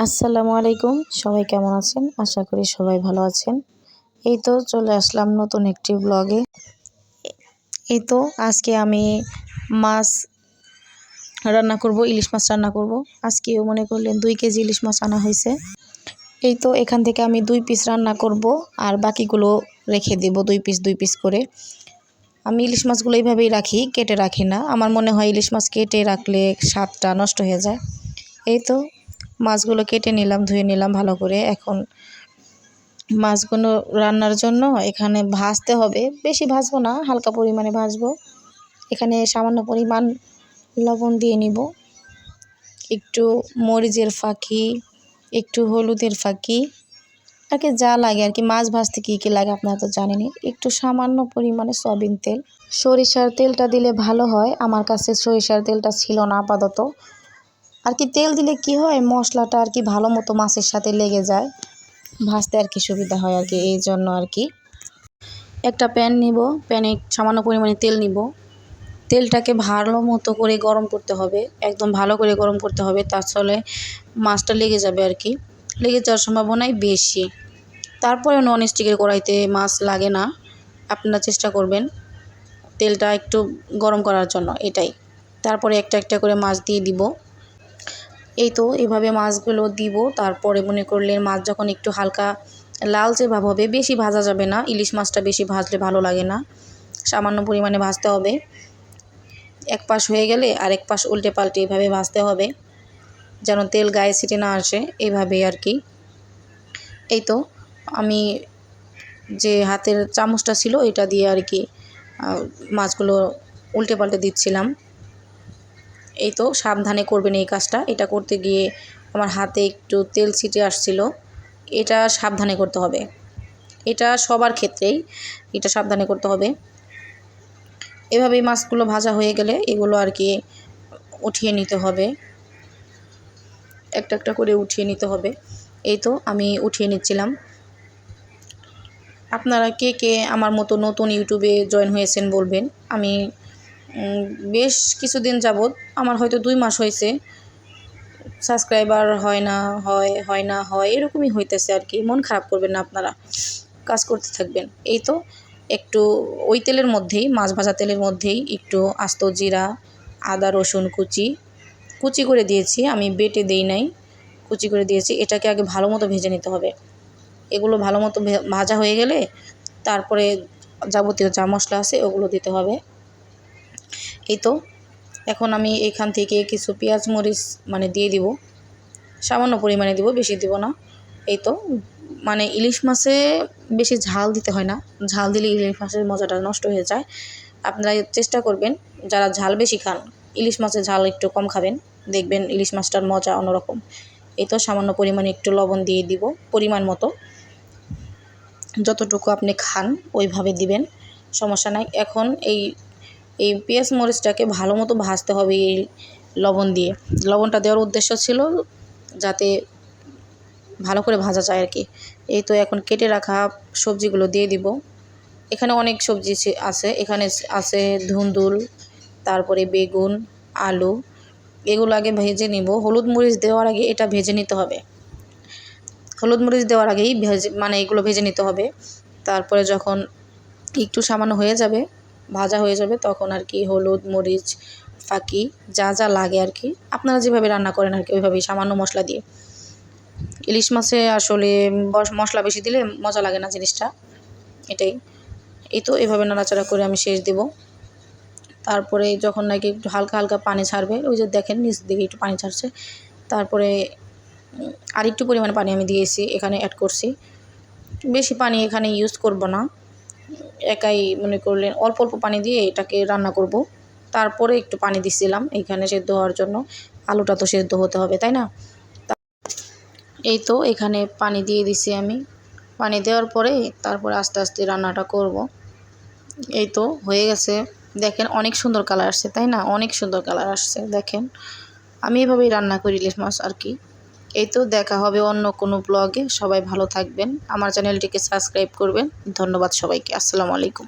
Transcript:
আসসালামু আলাইকুম। সবাই কেমন আছেন? আশা করি সবাই ভালো আছেন। এই তো চলে আসলাম নতুন একটি ব্লগে। এই তো আজকে আমি মাছ রান্না করব, ইলিশ মাছ রান্না করব। আজকেও মনে করলেন 2 কেজি ইলিশ মাছ আনা হয়েছে। এই তো এখান থেকে আমি 2 পিস রান্না করব আর বাকিগুলো রেখে দেব 2 পিস করে। আমি ইলিশ মাছগুলো এইভাবেই রাখি, কেটে রাখি না। আমার মনে হয় ইলিশ মাছ কেটে রাখলে স্বাদটা নষ্ট হয়ে যায়। এই তো মাছগুলো কেটে নিলাম, ধুয়ে নিলাম ভালো করে। এখন মাছগুলো রান্নার জন্য এখানে ভাজতে হবে। বেশি ভাজবো না, হালকা পরিমাণে ভাজবো। এখানে সামান্য পরিমাণ লবণ দিয়ে নিব, একটু মরিচের ফাঁকি, একটু হলুদের ফাঁকি, আর কি যা লাগে আর কি। মাছ ভাজতে কী কী লাগে আপনারা তো জানেনই। একটু সামান্য পরিমাণে সয়াবিন তেল, সরিষার তেলটা দিলে ভালো হয়। আমার কাছে সরিষার তেলটা ছিল না আপাতত। আর কি তেল দিলে কি হয়, মশলাটা আর কি ভালো মতো মাছের সাথে লেগে যায়, ভাজতে আর কি সুবিধা হয় আর কি। এই জন্য আর কি একটা প্যান নিব, প্যানে সামান্য পরিমাণে তেল নিব। তেলটাকে ভালো মতো করে গরম করতে হবে, একদম ভালো করে গরম করতে হবে, তাহলে মাছটা লেগে যাবে আর কি। লেগে যাওয়ার সম্ভাবনাই বেশি। তারপরে নন স্টিকের কড়াইতে মাছ লাগে না, আপনারা চেষ্টা করবেন তেলটা একটু গরম করার জন্য, এটাই। তারপরে একটা একটা করে মাছ দিয়ে দিব। এই তো এভাবে মাছগুলো দিব। তারপরে মনে করলেন মাছ যখন একটু হালকা লালচে ভাব হবে, বেশি ভাজা যাবে না, ইলিশ মাছটা বেশি ভাজলে ভালো লাগে না, সামান্য পরিমাণে ভাজতে হবে। এক পাশ হয়ে গেলে আরেক পাশ উল্টে পাল্টে এভাবে ভাজতে হবে, যেন তেল গায়ে ছিটে না আসে, এইভাবেই আর কি। এই তো আমি যে হাতের চামচটা ছিল এটা দিয়ে আর কি মাছগুলো উল্টে পাল্টে দিচ্ছিলাম। এই তো সাবধানে করবেন এই কাজটা। এটা করতে গিয়ে আমার হাতে একটু তেল ছিটে আসছিল, এটা সাবধানে করতে হবে। এটা সবার ক্ষেত্রেই এটা সাবধানে করতে হবে। এভাবেই মাছগুলো ভাজা হয়ে গেলে এগুলো আর কি উঠিয়ে নিতে হবে, একটা একটা করে উঠিয়ে নিতে হবে। এই তো আমি উঠিয়ে নিচ্ছিলাম। আপনারা কে কে আমার মতো নতুন ইউটিউবে জয়েন হয়েছেন বলবেন। আমি বেশ কিছুদিন যাবৎ, আমার হয়তো 2 মাস হয়েছে, সাবস্ক্রাইবার হয় না এরকমই হইতেছে আর কি। মন খারাপ করবেন না, আপনারা কাজ করতে থাকবেন। এই তো একটু ওই তেলের মধ্যেই, মাছ ভাজা তেলের মধ্যেই একটু আস্ত জিরা, আদা রসুন কুচি করে দিয়েছি, আমি বেটে দেই নাই, কুচি করে দিয়েছি। এটাকে আগে ভালো মতো ভেজে নিতে হবে। এগুলো ভালো মতো ভাজা হয়ে গেলে তারপরে যাবতীয় যা মশলা আছে ওগুলো দিতে হবে। এই তো এখন আমি এখান থেকে কিছু পেঁয়াজ মরিচ দিয়ে দিব, সামান্য পরিমাণে দিব, বেশি দিব না। এই তো ইলিশ মাছে বেশি ঝাল দিতে হয় না, ঝাল দিলে ইলিশ মাছের মজাটা নষ্ট হয়ে যায়। আপনারা চেষ্টা করবেন যারা ঝাল বেশি খান, ইলিশ মাছের ঝাল একটু কম খাবেন, দেখবেন ইলিশ মাছটার মজা অন্যরকম। এই তো সামান্য পরিমাণে একটু লবণ দিয়ে দিব, পরিমাণ মতো, যতটুকু আপনি খান ওইভাবে দিবেন, সমস্যা নাই। এখন এই পেঁয়াজ মরিচটাকে ভালো মতো ভাজতে হবে এই লবণ দিয়ে। লবণটা দেওয়ার উদ্দেশ্য ছিল যাতে ভালো করে ভাজা যায় আর কি। এই তো এখন কেটে রাখা সবজিগুলো দিয়ে দিব। এখানে অনেক সবজি আছে, এখানে আছে ধুন্দুল, তারপরে বেগুন, আলু, এগুলো আগে ভেজে নিব। হলুদ মরিচ দেওয়ার আগে এটা ভেজে নিতে হবে, হলুদ মরিচ দেওয়ার আগেই এগুলো ভেজে নিতে হবে। তারপরে যখন একটু সামান্য হয়ে যাবে, ভাজা হয়ে যাবে, তখন আর কি হলুদ মরিচ ফাঁকি যা যা লাগে আর কি, আপনারা যেভাবে রান্না করেন আর কি ওইভাবেই সামান্য মশলা দিয়ে। ইলিশ মাছে আসলে মশলা বেশি দিলে মজা লাগে না জিনিসটা, এটাই। এই তো এভাবে নাড়াচাড়া করে আমি শেষ দেব। তারপরে যখন নাকি একটু হালকা হালকা পানি ছাড়বে, ওই যে দেখেন নিচ দিকে একটু পানি ছাড়ছে, তারপরে আর একটু পরিমাণে পানি আমি দিয়েছি, এখানে অ্যাড করছি। বেশি পানি এখানে ইউজ করব না, একাই মনে করলেন অল্প অল্প পানি দিয়ে এটাকে রান্না করব। তারপরে একটু পানি দিছিলাম এখানে সেদ্ধ হওয়ার জন্য, আলুটা তো সেদ্ধ হতে হবে তাই না। এই তো এখানে পানি দিয়ে দিছি আমি, পানি দেওয়ার পরে তারপরে আস্তে আস্তে রান্নাটা করব। এই তো হয়ে গেছে, দেখেন অনেক সুন্দর কালার আসছে তাই না, অনেক সুন্দর কালার আসছে দেখেন। আমি এভাবেই রান্না করি ইলিশ মাছ আর কি। এই তো দেখা হবে অন্য কোনো ব্লগে। সবাই ভালো থাকবেন, আমার চ্যানেলটিকে সাবস্ক্রাইব করবেন। ধন্যবাদ সবাইকে। আসসালামু আলাইকুম।